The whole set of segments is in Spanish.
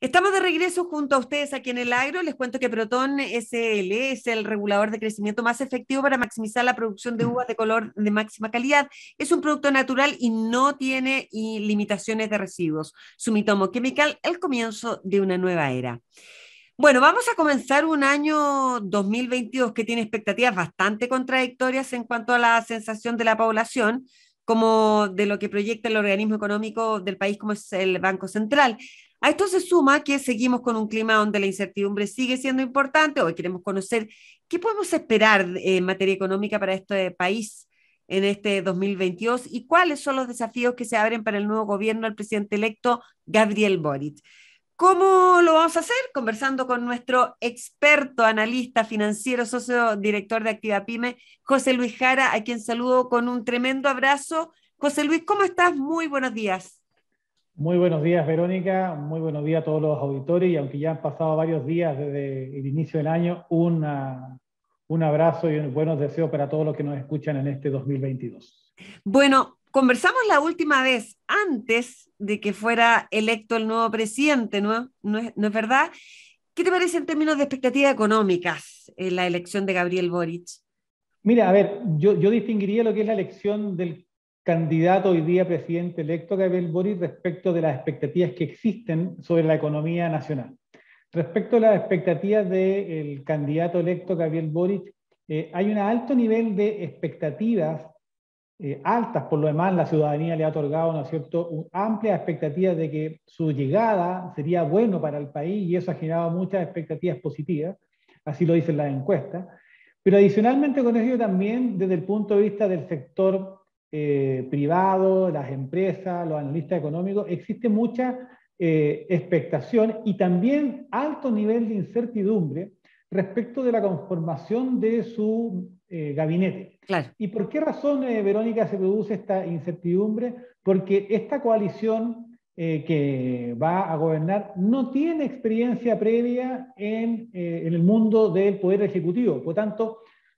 Estamos de regreso junto a ustedes aquí en el Agro. Les cuento que Proton SL es el regulador de crecimiento más efectivo para maximizar la producción de uvas de color de máxima calidad. Es un producto natural y no tiene limitaciones de residuos. Sumitomo Chemical, el comienzo de una nueva era. Bueno, vamos a comenzar un año 2022 que tiene expectativas bastante contradictorias en cuanto a la sensación de la población, como de lo que proyecta el organismo económico del país, como es el Banco Central. A esto se suma que seguimos con un clima donde la incertidumbre sigue siendo importante. Hoy queremos conocer qué podemos esperar en materia económica para este país en este 2022 y cuáles son los desafíos que se abren para el nuevo gobierno del presidente electo Gabriel Boric. ¿Cómo lo vamos a hacer? Conversando con nuestro experto, analista financiero, socio director de Activa Pyme, José Luis Jara, a quien saludo con un tremendo abrazo. José Luis, ¿cómo estás? Muy buenos días. Muy buenos días, Verónica. Muy buenos días a todos los auditores. Y aunque ya han pasado varios días desde el inicio del año, un abrazo y buenos deseos para todos los que nos escuchan en este 2022. Bueno, conversamos la última vez antes de que fuera electo el nuevo presidente, ¿no? ¿No es verdad? ¿Qué te parece en términos de expectativas económicas en la elección de Gabriel Boric? Mira, a ver, yo distinguiría lo que es la elección del candidato hoy día presidente electo Gabriel Boric respecto de las expectativas que existen sobre la economía nacional. Respecto a las expectativas del candidato electo Gabriel Boric, hay un alto nivel de expectativas altas, por lo demás la ciudadanía le ha otorgado, ¿no es cierto?, amplias expectativas de que su llegada sería bueno para el país y eso ha generado muchas expectativas positivas, así lo dicen las encuestas. Pero adicionalmente con ello también desde el punto de vista del sector privado, las empresas, los analistas económicos, existe mucha expectación y también alto nivel de incertidumbre respecto de la conformación de su gabinete. Claro. ¿Y por qué razón, Verónica, se produce esta incertidumbre? Porque esta coalición que va a gobernar no tiene experiencia previa en el mundo del Poder Ejecutivo. Por lo tanto,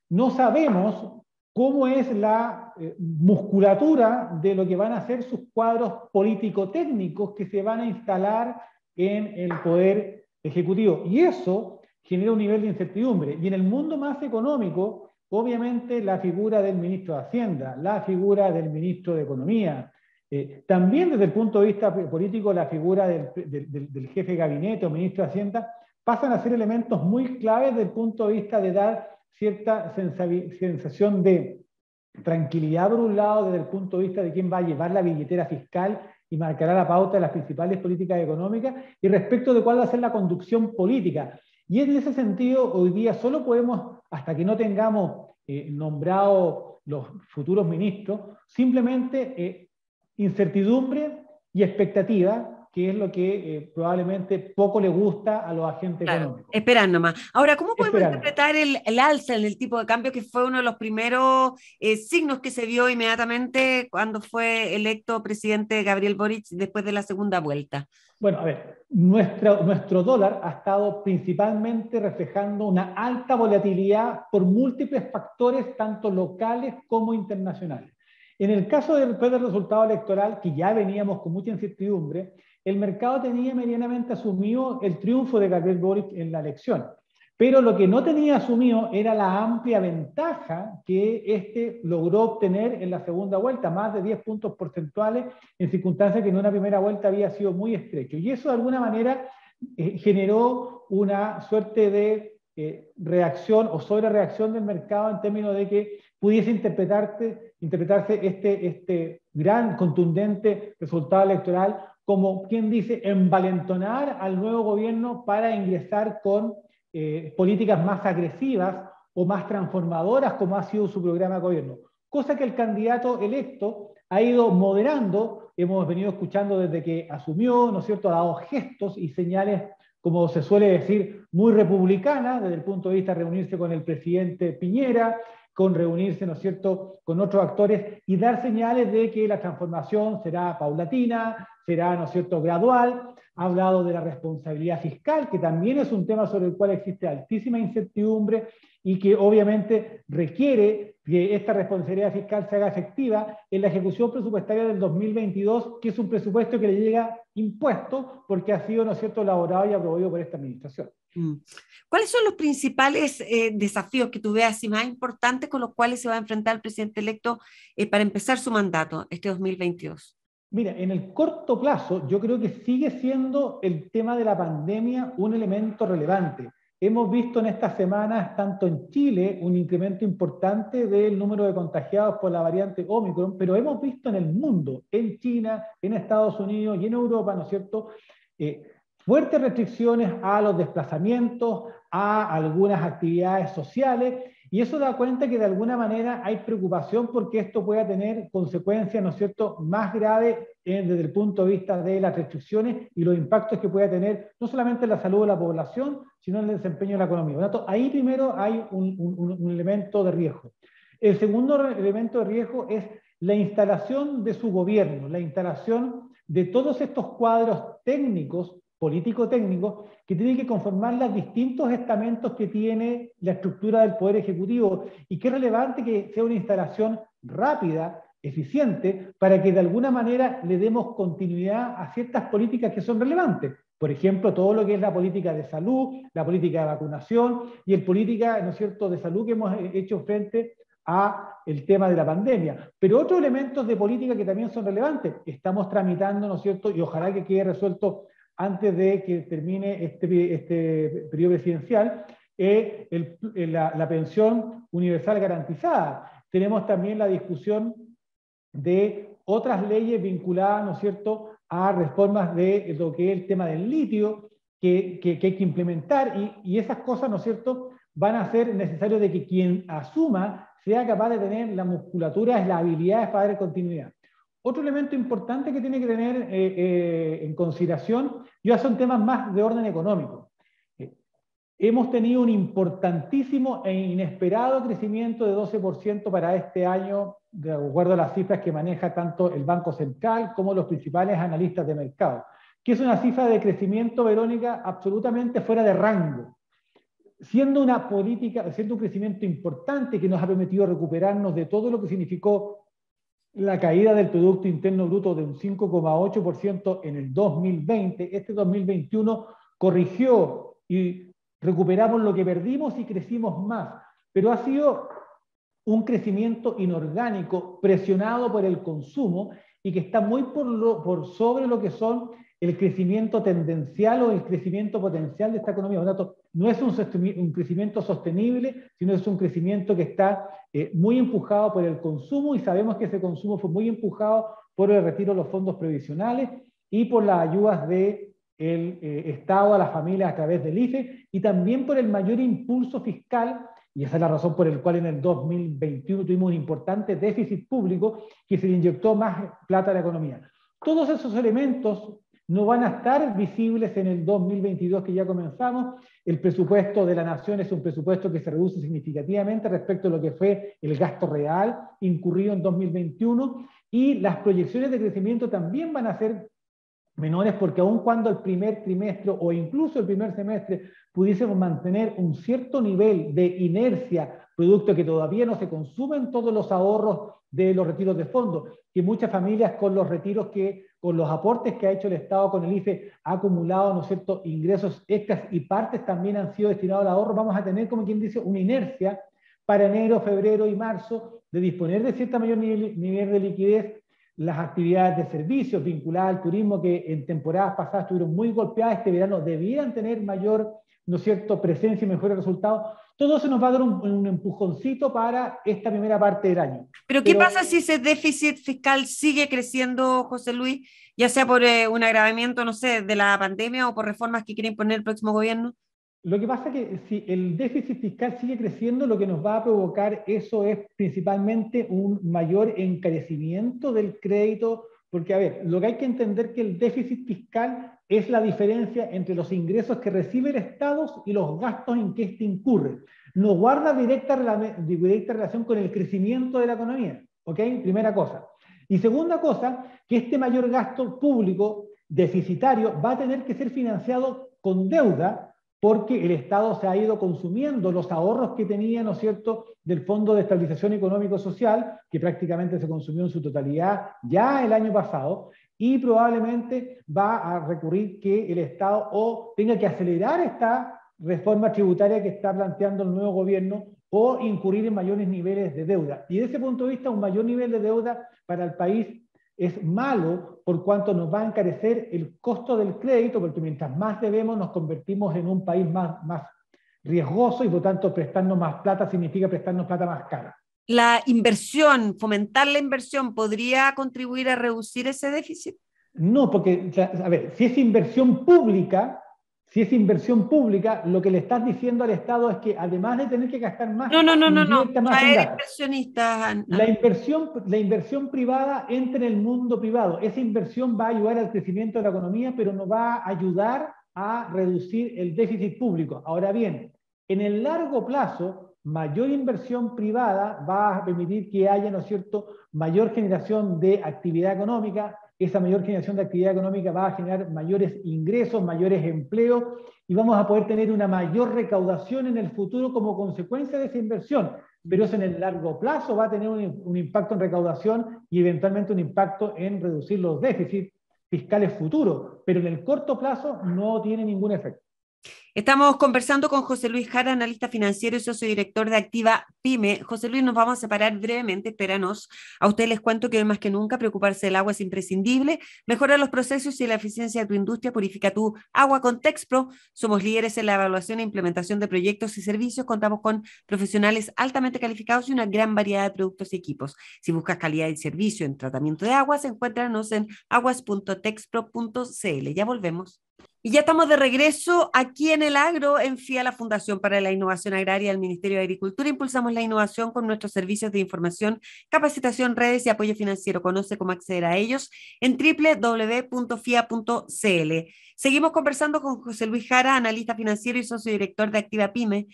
no sabemos cómo es la musculatura de lo que van a ser sus cuadros político-técnicos que se van a instalar en el Poder Ejecutivo. Y eso genera un nivel de incertidumbre. Y en el mundo más económico, obviamente la figura del ministro de Hacienda, la figura del ministro de Economía, también desde el punto de vista político la figura del jefe de gabinete o ministro de Hacienda, pasan a ser elementos muy claves desde el punto de vista de dar cierta sensación de tranquilidad por un lado desde el punto de vista de quién va a llevar la billetera fiscal y marcará la pauta de las principales políticas económicas y respecto de cuál va a ser la conducción política. Y en ese sentido, hoy día solo podemos, hasta que no tengamos nombrados los futuros ministros, simplemente incertidumbre y expectativa, que es lo que probablemente poco le gusta a los agentes Claro, económicos. esperar nomás. Ahora, ¿cómo podemos Esperando. interpretar el alza en el tipo de cambio que fue uno de los primeros signos que se vio inmediatamente cuando fue electo presidente Gabriel Boric después de la segunda vuelta? Bueno, a ver, nuestro dólar ha estado principalmente reflejando una alta volatilidad por múltiples factores, tanto locales como internacionales. En el caso después del resultado electoral, que ya veníamos con mucha incertidumbre, el mercado tenía medianamente asumido el triunfo de Gabriel Boric en la elección. Pero lo que no tenía asumido era la amplia ventaja que este logró obtener en la segunda vuelta, más de 10 puntos porcentuales, en circunstancias que en una primera vuelta había sido muy estrecho. Y eso de alguna manera generó una suerte de reacción o sobrereacción del mercado en términos de que pudiese interpretarse este gran, contundente resultado electoral como, quien dice, envalentonar al nuevo gobierno para ingresar con políticas más agresivas o más transformadoras como ha sido su programa de gobierno. Cosa que el candidato electo ha ido moderando, hemos venido escuchando desde que asumió, ¿no es cierto?, ha dado gestos y señales, como se suele decir, muy republicanas, desde el punto de vista de reunirse con el presidente Piñera, con reunirse, ¿no es cierto?, con otros actores y dar señales de que la transformación será paulatina, será, ¿no es cierto?, gradual. Ha hablado de la responsabilidad fiscal, que también es un tema sobre el cual existe altísima incertidumbre y que obviamente requiere que esta responsabilidad fiscal se haga efectiva en la ejecución presupuestaria del 2022, que es un presupuesto que le llega impuesto porque ha sido, ¿no es cierto?, elaborado y aprobado por esta administración. ¿Cuáles son los principales desafíos que tú veas y más importantes con los cuales se va a enfrentar el presidente electo para empezar su mandato este 2022? Mira, en el corto plazo yo creo que sigue siendo el tema de la pandemia un elemento relevante. Hemos visto en estas semanas, tanto en Chile, un incremento importante del número de contagiados por la variante Omicron, pero hemos visto en el mundo, en China, en Estados Unidos y en Europa, ¿no es cierto?, fuertes restricciones a los desplazamientos, a algunas actividades sociales, y eso da cuenta que de alguna manera hay preocupación porque esto pueda tener consecuencias, ¿no es cierto?, más graves desde el punto de vista de las restricciones y los impactos que pueda tener no solamente en la salud de la población, sino en el desempeño de la economía. Por lo tanto, ahí primero hay un elemento de riesgo. El segundo elemento de riesgo es la instalación de su gobierno, la instalación de todos estos cuadros técnicos, político-técnicos, que tienen que conformar los distintos estamentos que tiene la estructura del Poder Ejecutivo, y que es relevante que sea una instalación rápida, eficiente, para que de alguna manera le demos continuidad a ciertas políticas que son relevantes. Por ejemplo, todo lo que es la política de salud, la política de vacunación y el política, ¿no es cierto?, de salud que hemos hecho frente a el tema de la pandemia. Pero otros elementos de política que también son relevantes, estamos tramitando, ¿no es cierto?, y ojalá que quede resuelto antes de que termine este periodo presidencial, la pensión universal garantizada. Tenemos también la discusión de otras leyes vinculadas, ¿no es cierto?, a reformas de lo que es el tema del litio, que hay que implementar, y esas cosas, ¿no es cierto?, van a ser necesarios de que quien asuma sea capaz de tener la musculatura, las habilidades para dar continuidad. Otro elemento importante que tiene que tener en consideración ya son temas más de orden económico. Hemos tenido un importantísimo e inesperado crecimiento de 12% para este año, de acuerdo a las cifras que maneja tanto el Banco Central como los principales analistas de mercado, que es una cifra de crecimiento, Verónica, absolutamente fuera de rango, siendo una política, siendo un crecimiento importante que nos ha permitido recuperarnos de todo lo que significó la caída del Producto Interno Bruto de un 5,8% en el 2020. Este 2021 corrigió y recuperamos lo que perdimos y crecimos más, pero ha sido un crecimiento inorgánico presionado por el consumo y que está muy por sobre lo que son el crecimiento tendencial o el crecimiento potencial de esta economía. Por lo tanto, no es un crecimiento sostenible, sino es un crecimiento que está muy empujado por el consumo, y sabemos que ese consumo fue muy empujado por el retiro de los fondos previsionales y por las ayudas del Estado a las familias a través del IFE, y también por el mayor impulso fiscal, y esa es la razón por la cual en el 2021 tuvimos un importante déficit público, que se le inyectó más plata a la economía. Todos esos elementos no van a estar visibles en el 2022 que ya comenzamos. El presupuesto de la Nación es un presupuesto que se reduce significativamente respecto a lo que fue el gasto real incurrido en 2021, y las proyecciones de crecimiento también van a ser menores, porque aun cuando el primer trimestre o incluso el primer semestre pudiésemos mantener un cierto nivel de inercia, producto que todavía no se consumen todos los ahorros de los retiros de fondos, que muchas familias con los retiros con los aportes que ha hecho el Estado con el IFE ha acumulado, ¿no es cierto?, ingresos extras, y partes también han sido destinados al ahorro. Vamos a tener, como quien dice, una inercia para enero, febrero y marzo de disponer de cierta mayor nivel de liquidez. Las actividades de servicios vinculadas al turismo, que en temporadas pasadas estuvieron muy golpeadas, este verano debieran tener mayor, ¿no es cierto?, presencia y mejores resultados. Todo eso nos va a dar un empujoncito para esta primera parte del año. Pero ¿qué pasa si ese déficit fiscal sigue creciendo, José Luis, ya sea por un agravamiento, no sé, de la pandemia o por reformas que quiere imponer el próximo gobierno? Lo que pasa es que si el déficit fiscal sigue creciendo, lo que nos va a provocar eso es principalmente un mayor encarecimiento del crédito, porque, a ver, lo que hay que entender es que el déficit fiscal es la diferencia entre los ingresos que recibe el Estado y los gastos en que éste incurre. No guarda directa relación con el crecimiento de la economía, ¿ok? Primera cosa. Y segunda cosa, que este mayor gasto público deficitario va a tener que ser financiado con deuda, porque el Estado se ha ido consumiendo los ahorros que tenía, ¿no es cierto?, del Fondo de Estabilización Económico-Social, que prácticamente se consumió en su totalidad ya el año pasado, y probablemente va a recurrir que el Estado o tenga que acelerar esta reforma tributaria que está planteando el nuevo gobierno o incurrir en mayores niveles de deuda. Y desde ese punto de vista, un mayor nivel de deuda para el país es malo por cuanto nos va a encarecer el costo del crédito, porque mientras más debemos nos convertimos en un país más riesgoso y por tanto prestarnos más plata significa prestarnos plata más cara. ¿La inversión, fomentar la inversión, podría contribuir a reducir ese déficit? No, porque, a ver, si es inversión pública, lo que le estás diciendo al Estado es que además de tener que gastar más, No. invierta más en Traer gasto. inversionistas. La inversión privada entra en el mundo privado. Esa inversión va a ayudar al crecimiento de la economía, pero no va a ayudar a reducir el déficit público. Ahora bien, en el largo plazo, mayor inversión privada va a permitir que haya, ¿no es cierto?, mayor generación de actividad económica. Esa mayor generación de actividad económica va a generar mayores ingresos, mayores empleos, y vamos a poder tener una mayor recaudación en el futuro como consecuencia de esa inversión. Pero eso en el largo plazo va a tener un impacto en recaudación y eventualmente un impacto en reducir los déficits fiscales futuros, pero en el corto plazo no tiene ningún efecto. Estamos conversando con José Luis Jara, analista financiero y socio director de Activa Pyme. José Luis, nos vamos a separar brevemente, espéranos. A ustedes les cuento que hoy más que nunca preocuparse del agua es imprescindible. Mejora los procesos y la eficiencia de tu industria, purifica tu agua con Texpro. Somos líderes en la evaluación e implementación de proyectos y servicios. Contamos con profesionales altamente calificados y una gran variedad de productos y equipos. Si buscas calidad y servicio en tratamiento de aguas, encuéntranos en aguas.texpro.cl. Ya volvemos. Y ya estamos de regreso aquí en el Agro, en FIA, la Fundación para la Innovación Agraria del Ministerio de Agricultura. Impulsamos la innovación con nuestros servicios de información, capacitación, redes y apoyo financiero. Conoce cómo acceder a ellos en www.fia.cl. Seguimos conversando con José Luis Jara, analista financiero y socio director de Activa Pyme.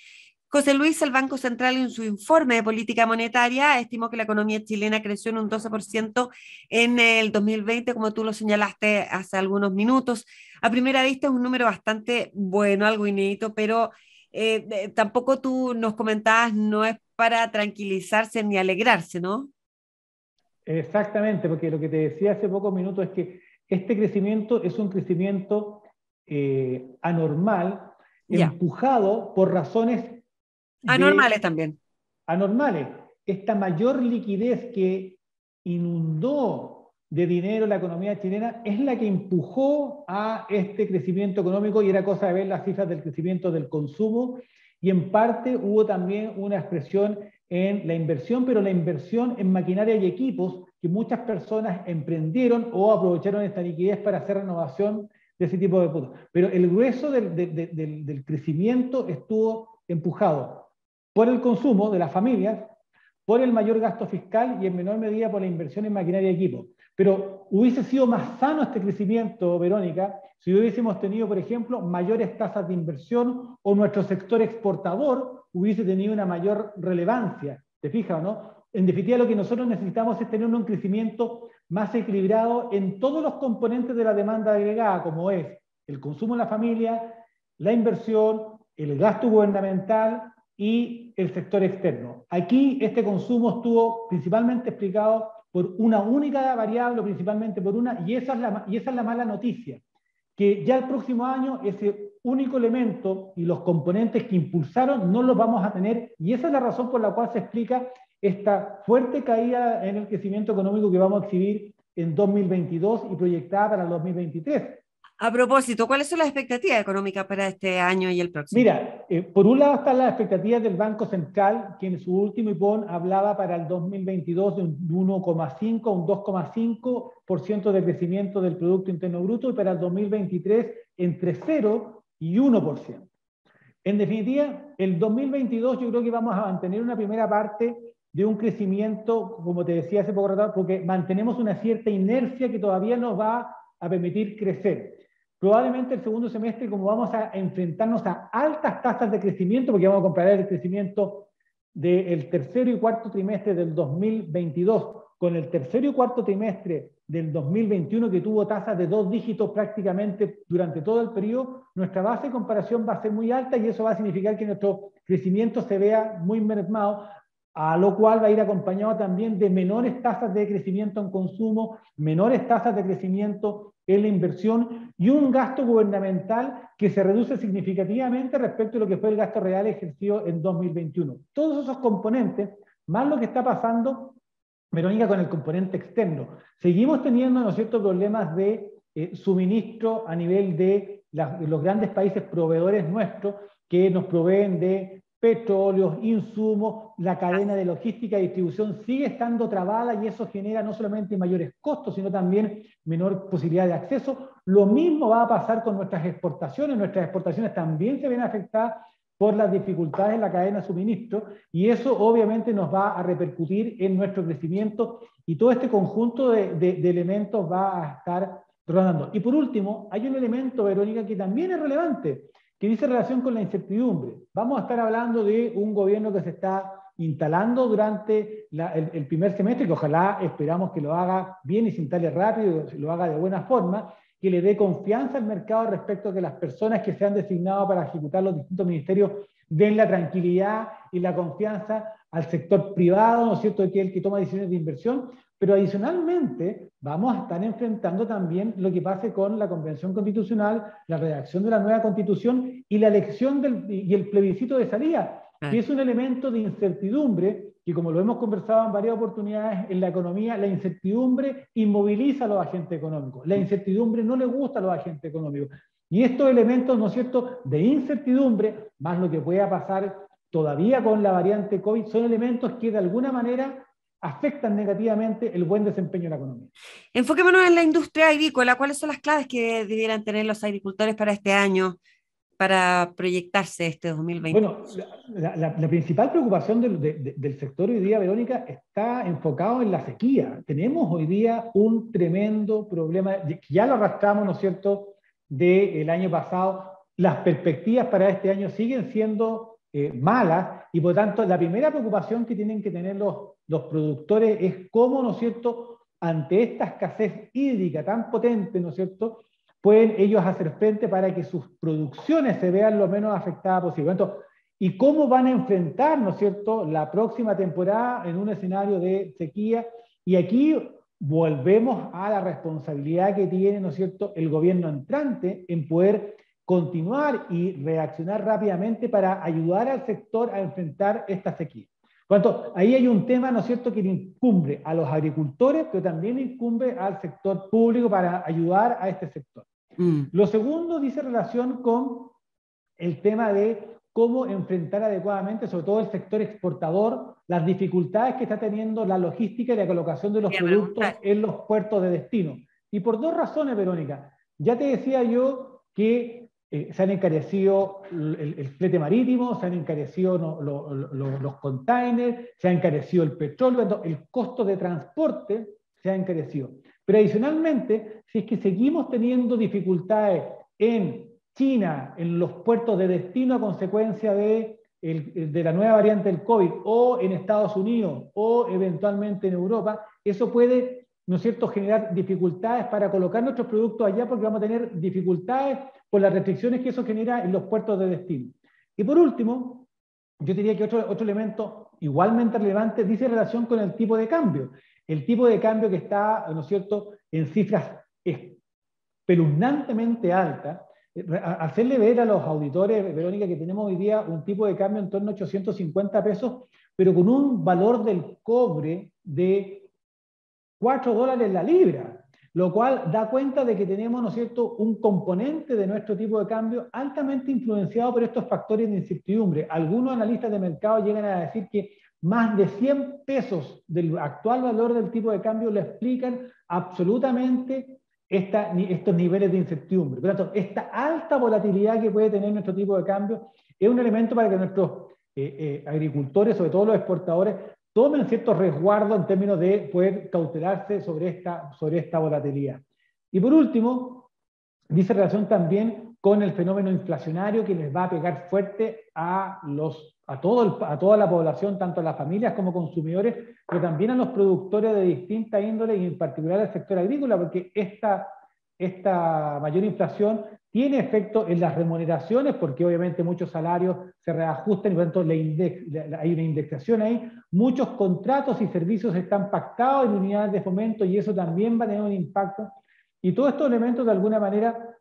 José Luis, el Banco Central en su informe de política monetaria estimó que la economía chilena creció en un 12% en el 2020, como tú lo señalaste hace algunos minutos. A primera vista es un número bastante bueno, algo inédito, pero tampoco tú nos comentabas, no es para tranquilizarse ni alegrarse, ¿no? Exactamente, porque lo que te decía hace pocos minutos es que este crecimiento es un crecimiento anormal, Ya, empujado por razones anormales de también. anormales. Esta mayor liquidez que inundó de dinero la economía chilena es la que empujó a este crecimiento económico, y era cosa de ver las cifras del crecimiento del consumo, y en parte hubo también una expresión en la inversión, pero la inversión en maquinaria y equipos que muchas personas emprendieron o aprovecharon esta liquidez para hacer renovación de ese tipo de puntos. Pero el grueso del crecimiento estuvo empujado por el consumo de las familias, por el mayor gasto fiscal y en menor medida por la inversión en maquinaria y equipo. Pero hubiese sido más sano este crecimiento, Verónica, si hubiésemos tenido, por ejemplo, mayores tasas de inversión o nuestro sector exportador hubiese tenido una mayor relevancia. ¿Te fijas o no? En definitiva, lo que nosotros necesitamos es tener un crecimiento más equilibrado en todos los componentes de la demanda agregada, como es el consumo en la familia, la inversión, el gasto gubernamental y el sector externo. Aquí este consumo estuvo principalmente explicado por una única variable, principalmente por una, y esa es la mala noticia, que ya el próximo año ese único elemento y los componentes que impulsaron no los vamos a tener, y esa es la razón por la cual se explica esta fuerte caída en el crecimiento económico que vamos a exhibir en 2022 y proyectada para el 2023. A propósito, ¿cuáles son las expectativas económicas para este año y el próximo? Mira, por un lado están las expectativas del Banco Central, que en su último IPON hablaba para el 2022 de un 1,5 a un 2,5% de crecimiento del Producto Interno Bruto, y para el 2023 entre 0 y 1%. En definitiva, el 2022 yo creo que vamos a mantener una primera parte de un crecimiento, como te decía hace poco rato, porque mantenemos una cierta inercia que todavía nos va a permitir crecer. Probablemente el segundo semestre, como vamos a enfrentarnos a altas tasas de crecimiento, porque vamos a comparar el crecimiento del tercero y cuarto trimestre del 2022 con el tercero y cuarto trimestre del 2021, que tuvo tasas de 2 dígitos prácticamente durante todo el periodo, nuestra base de comparación va a ser muy alta y eso va a significar que nuestro crecimiento se vea muy mermado, a lo cual va a ir acompañado también de menores tasas de crecimiento en consumo, menores tasas de crecimiento en la inversión y un gasto gubernamental que se reduce significativamente respecto a lo que fue el gasto real ejercido en 2021. Todos esos componentes, más lo que está pasando, Verónica, con el componente externo. Seguimos teniendo, ¿no es cierto?, problemas de suministro a nivel de los grandes países proveedores nuestros que nos proveen de petróleos, insumos, la cadena de logística y distribución sigue estando trabada y eso genera no solamente mayores costos, sino también menor posibilidad de acceso. Lo mismo va a pasar con nuestras exportaciones también se ven afectadas por las dificultades en la cadena de suministro y eso obviamente nos va a repercutir en nuestro crecimiento y todo este conjunto de elementos va a estar rodando. Y por último, hay un elemento, Verónica, que también es relevante, que dice relación con la incertidumbre. Vamos a estar hablando de un gobierno que se está instalando durante el primer semestre, que ojalá esperamos que lo haga bien y se instale rápido, lo haga de buena forma, que le dé confianza al mercado respecto a que las personas que se han designado para ejecutar los distintos ministerios den la tranquilidad y la confianza al sector privado, ¿no es cierto?, que es el que toma decisiones de inversión, pero adicionalmente vamos a estar enfrentando también lo que pase con la Convención Constitucional, la redacción de la nueva Constitución y la elección y el plebiscito de salida, que es un elemento de incertidumbre que, como lo hemos conversado en varias oportunidades en la economía, la incertidumbre inmoviliza a los agentes económicos. La incertidumbre no le gusta a los agentes económicos. Y estos elementos, ¿no es cierto?, de incertidumbre, más lo que pueda pasar todavía con la variante COVID, son elementos que de alguna manera afectan negativamente el buen desempeño de la economía. Enfoquémonos en la industria agrícola. ¿Cuáles son las claves que debieran tener los agricultores para este año, para proyectarse este 2020? Bueno, la principal preocupación del sector hoy día, Verónica, está enfocado en la sequía. Tenemos hoy día un tremendo problema, ya lo arrastramos, ¿no es cierto?, del año pasado. Las perspectivas para este año siguen siendo malas y por tanto la primera preocupación que tienen que tener los productores es cómo, ¿no es cierto?, ante esta escasez hídrica tan potente, ¿no es cierto?, pueden ellos hacer frente para que sus producciones se vean lo menos afectadas posible. Entonces, ¿y cómo van a enfrentar, ¿no es cierto?, la próxima temporada en un escenario de sequía? Y aquí volvemos a la responsabilidad que tiene, ¿no es cierto?, el gobierno entrante en poder continuar y reaccionar rápidamente para ayudar al sector a enfrentar esta sequía. Por lo tanto, ahí hay un tema, ¿no es cierto?, que incumbe a los agricultores, pero también incumbe al sector público para ayudar a este sector. Lo segundo dice relación con el tema de cómo enfrentar adecuadamente, sobre todo el sector exportador, las dificultades que está teniendo la logística y la colocación de los productos en los puertos de destino. Y por dos razones, Verónica. Ya te decía yo que se han encarecido el flete marítimo, se han encarecido los containers, se ha encarecido el petróleo, el costo de transporte se ha encarecido. Pero adicionalmente, si es que seguimos teniendo dificultades en China, en los puertos de destino a consecuencia de la nueva variante del COVID, o en Estados Unidos, o eventualmente en Europa, eso puede, ¿no es cierto?, generar dificultades para colocar nuestros productos allá porque vamos a tener dificultades por las restricciones que eso genera en los puertos de destino. Y por último, yo diría que otro elemento igualmente relevante dice relación con el tipo de cambio. El tipo de cambio que está, ¿no es cierto?, en cifras espeluznantemente altas, hacerle ver a los auditores, Verónica, que tenemos hoy día un tipo de cambio en torno a 850 pesos, pero con un valor del cobre de $4 la libra, lo cual da cuenta de que tenemos, ¿no es cierto?, un componente de nuestro tipo de cambio altamente influenciado por estos factores de incertidumbre. Algunos analistas de mercado llegan a decir que más de 100 pesos del actual valor del tipo de cambio le explican absolutamente estos niveles de incertidumbre. Por lo tanto, esta alta volatilidad que puede tener nuestro tipo de cambio es un elemento para que nuestros agricultores, sobre todo los exportadores, tomen ciertos resguardos en términos de poder cautelarse sobre esta volatilidad. Y por último, dice relación también con el fenómeno inflacionario que les va a pegar fuerte a los a toda la población, tanto a las familias como consumidores, pero también a los productores de distinta índole y en particular al sector agrícola, porque esta mayor inflación tiene efecto en las remuneraciones, porque obviamente muchos salarios se reajustan y por tanto hay una indexación ahí. Muchos contratos y servicios están pactados en unidades de fomento y eso también va a tener un impacto. Y todos estos elementos de alguna manera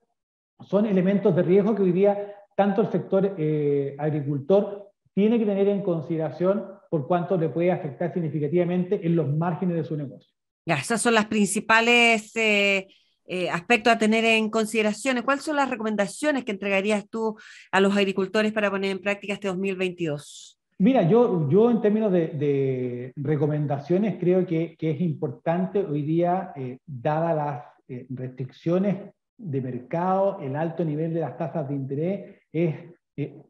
son elementos de riesgo que hoy día tanto el sector agricultor tiene que tener en consideración por cuánto le puede afectar significativamente en los márgenes de su negocio. Ya, esas son las principales aspectos a tener en consideración. ¿Cuáles son las recomendaciones que entregarías tú a los agricultores para poner en práctica este 2022? Mira, yo en términos de recomendaciones creo que es importante hoy día, dadas las restricciones de mercado, el alto nivel de las tasas de interés, es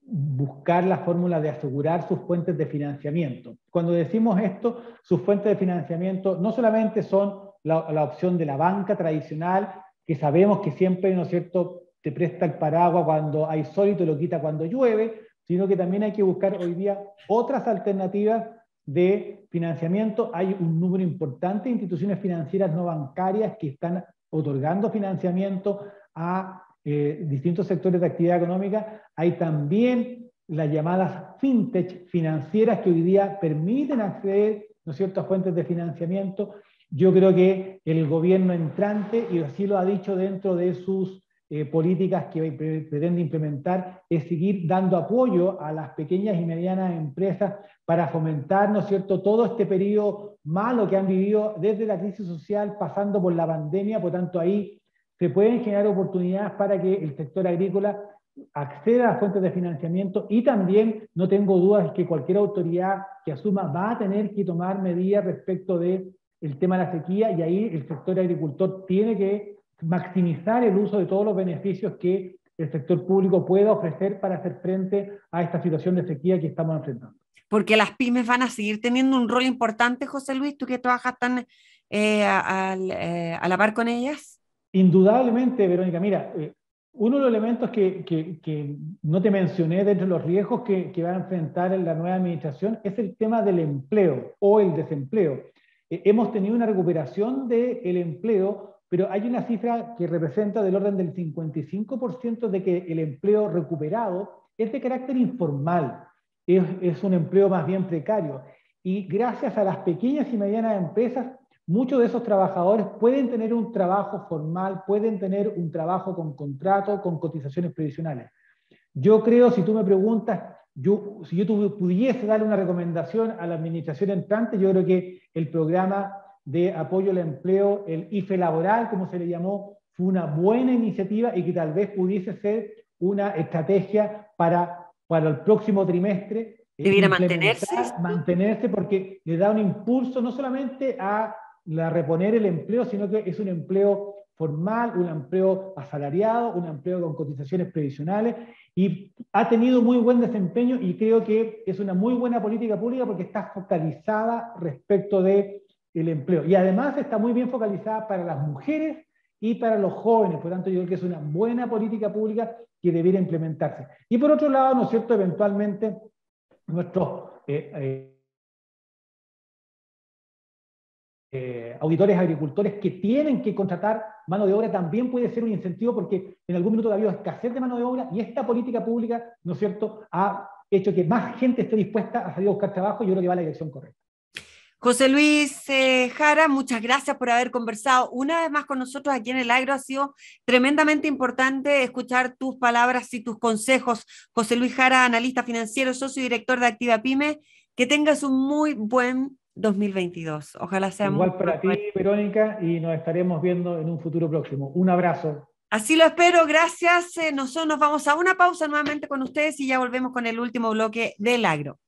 buscar la fórmula de asegurar sus fuentes de financiamiento. Cuando decimos esto, sus fuentes de financiamiento no solamente son la opción de la banca tradicional, que sabemos que siempre, ¿no es cierto?, te presta el paraguas cuando hay sol y te lo quita cuando llueve, sino que también hay que buscar hoy día otras alternativas de financiamiento. Hay un número importante de instituciones financieras no bancarias que están otorgando financiamiento a distintos sectores de actividad económica. Hay también las llamadas fintech financieras que hoy día permiten acceder, ¿no es cierto?, a fuentes de financiamiento. Yo creo que el gobierno entrante, y así lo ha dicho dentro de sus políticas que pretende implementar, es seguir dando apoyo a las pequeñas y medianas empresas para fomentar, ¿no es cierto?, todo este periodo malo que han vivido desde la crisis social, pasando por la pandemia. Por tanto, ahí se pueden generar oportunidades para que el sector agrícola acceda a fuentes de financiamiento, y también no tengo dudas que cualquier autoridad que asuma va a tener que tomar medidas respecto del tema de la sequía, y ahí el sector agricultor tiene que maximizar el uso de todos los beneficios que el sector público pueda ofrecer para hacer frente a esta situación de sequía que estamos enfrentando. Porque las pymes van a seguir teniendo un rol importante, José Luis, tú que trabajas tan a la par con ellas. Indudablemente, Verónica, mira, uno de los elementos que no te mencioné dentro de los riesgos que va a enfrentar la nueva administración es el tema del empleo o el desempleo. Hemos tenido una recuperación del empleo, pero hay una cifra que representa del orden del 55% de que el empleo recuperado es de carácter informal, es un empleo más bien precario. Y gracias a las pequeñas y medianas empresas, muchos de esos trabajadores pueden tener un trabajo formal, pueden tener un trabajo con contrato, con cotizaciones previsionales. Yo creo, si tú me preguntas, si yo pudiese darle una recomendación a la administración entrante, yo creo que el programa de apoyo al empleo, el IFE laboral, como se le llamó, fue una buena iniciativa y que tal vez pudiese ser una estrategia para el próximo trimestre. ¿Debiera mantenerse? Mantenerse, porque le da un impulso no solamente a reponer el empleo, sino que es un empleo formal, un empleo asalariado, un empleo con cotizaciones previsionales, y ha tenido muy buen desempeño, y creo que es una muy buena política pública porque está focalizada respecto del empleo, y además está muy bien focalizada para las mujeres y para los jóvenes. Por tanto, yo creo que es una buena política pública que debiera implementarse. Y por otro lado, ¿no es cierto?, eventualmente nuestros auditores agricultores que tienen que contratar mano de obra también puede ser un incentivo, porque en algún minuto ha habido escasez de mano de obra, y esta política pública, ¿no es cierto?, ha hecho que más gente esté dispuesta a salir a buscar trabajo, y yo creo que va en la dirección correcta. José Luis Jara, muchas gracias por haber conversado una vez más con nosotros aquí en El Agro. Ha sido tremendamente importante escuchar tus palabras y tus consejos. José Luis Jara, analista financiero, socio y director de Activa Pyme. Que tengas un muy buen 2022. Ojalá sea muy igual para ti, Verónica, y nos estaremos viendo en un futuro próximo. Un abrazo. Así lo espero, gracias. Nosotros nos vamos a una pausa nuevamente con ustedes y ya volvemos con el último bloque del Agro.